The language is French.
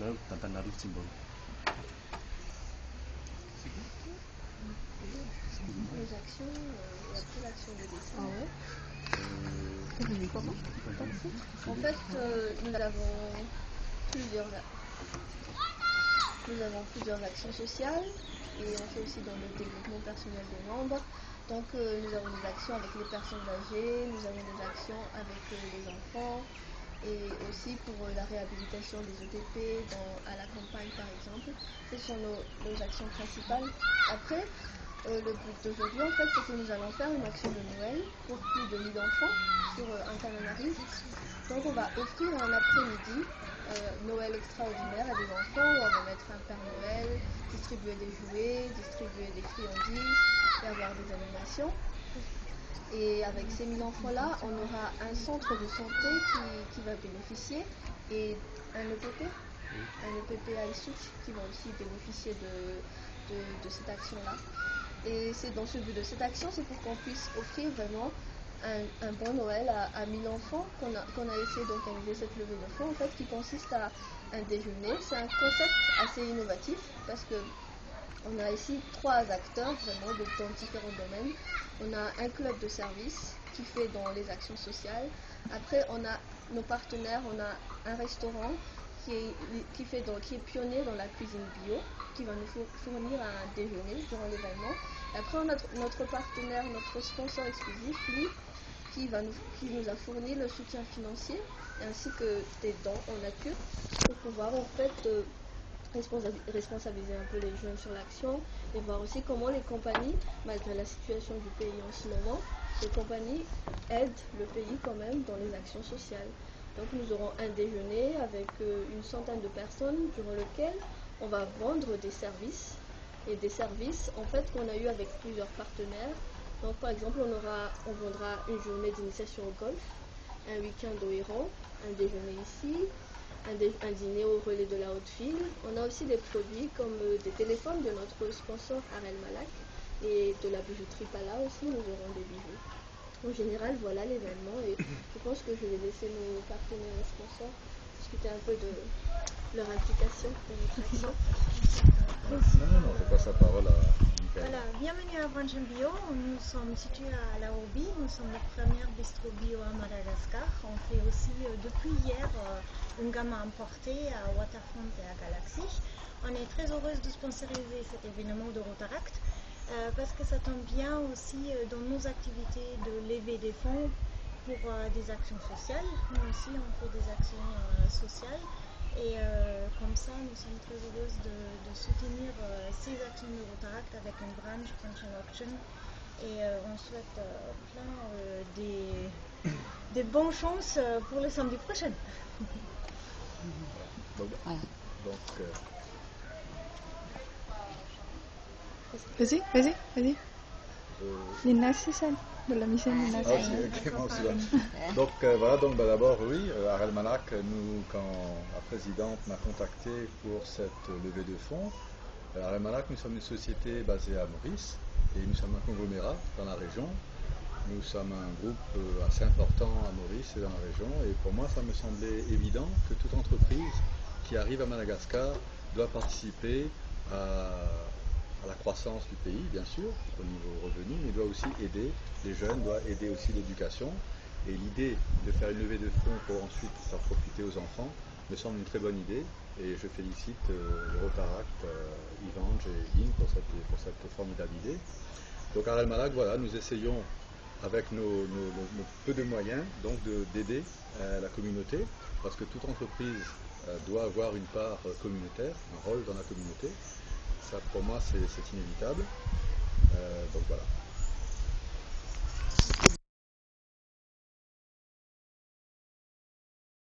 sebenarnya Tantanarive Simbol. Les actions, il y a plus l'action de dessin. Ah ouais. Comment? En fait, nous avons plusieurs actions sociales et on fait aussi dans le développement personnel des membres. Donc nous avons des actions avec les personnes âgées, nous avons des actions avec les enfants et aussi pour la réhabilitation des ETP à la campagne par exemple. Ce sont nos actions principales. Après, le but d'aujourd'hui en fait c'est que nous allons faire une action de Noël pour plus de 1000 enfants sur Antananarive. Donc on va offrir un après-midi Noël extraordinaire à des enfants où on va mettre un Père Noël, distribuer des jouets, distribuer des friandises et avoir des animations. Et avec ces 1000 enfants-là, on aura un centre de santé qui va bénéficier et un EPP à Issouch qui va aussi bénéficier de cette action-là. Et c'est dans ce but de cette action, c'est pour qu'on puisse offrir vraiment un bon Noël à 1000 enfants qu'on a essayé d'organiser cette levée de fonds en fait qui consiste à un déjeuner. C'est un concept assez innovatif parce que on a ici 3 acteurs vraiment dans différents domaines. On a un club de service qui fait dans les actions sociales. Après on a nos partenaires, on a un restaurant qui est pionnier dans la cuisine bio, qui va nous fournir un déjeuner durant l'événement. Et après on a notre partenaire, notre sponsor exclusif, lui, qui nous a fourni le soutien financier ainsi que des dons en nature pour pouvoir en fait responsabiliser un peu les jeunes sur l'action et voir aussi comment les compagnies, malgré la situation du pays en ce moment, les compagnies aident le pays quand même dans les actions sociales. Donc nous aurons un déjeuner avec une centaine de personnes durant lequel on va vendre des services et des services en fait qu'on a eu avec plusieurs partenaires. Donc par exemple on vendra une journée d'initiation au golf, un week-end au Iran, un déjeuner ici, un dîner au relais de la Haute-Ville. On a aussi des produits comme des téléphones de notre sponsor Arel Malak et de la bijouterie Pala aussi, nous aurons des bijoux. En général, voilà l'événement et je pense que je vais laisser nos partenaires et sponsors discuter un peu de leur implication dans notre action. Non, je passe la parole à Michael. Voilà, bienvenue à Branchen Bio. Nous sommes situés à La Obi. Nous sommes le premier bistrot bio à Madagascar. On fait aussi depuis hier une gamme importée à Waterfront et à Galaxy. On est très heureuse de sponsoriser cet événement de Rotaract parce que ça tombe bien aussi dans nos activités de lever des fonds pour des actions sociales. Nous aussi, on fait des actions sociales. Et comme ça, nous sommes très heureuses de soutenir ces actions de Rotaract avec une branche Pension Auction. Et on souhaite plein des bonnes chances pour le samedi prochain. Vas-y. Nina Sissan, de la mission Nina Ah, ok, moi aussi. Donc voilà, d'abord, oui, Arel Malak, quand la présidente m'a contacté pour cette levée de fonds, Arel Malak, nous sommes une société basée à Maurice et nous sommes un conglomérat dans la région. Nous sommes un groupe assez important à Maurice et dans la région et pour moi, ça me semblait évident que toute entreprise qui arrive à Madagascar doit participer à la croissance du pays, bien sûr, au niveau revenu, mais doit aussi aider les jeunes, doit aider aussi l'éducation. Et l'idée de faire une levée de fonds pour ensuite faire profiter aux enfants me semble une très bonne idée. Et je félicite le Rotaract, Yvange et Ying pour cette formidable idée. Donc à Arel Malak, voilà, nous essayons avec nos peu de moyens donc d'aider la communauté, parce que toute entreprise doit avoir une part communautaire, un rôle dans la communauté. Ça, pour moi, c'est inévitable. Donc voilà.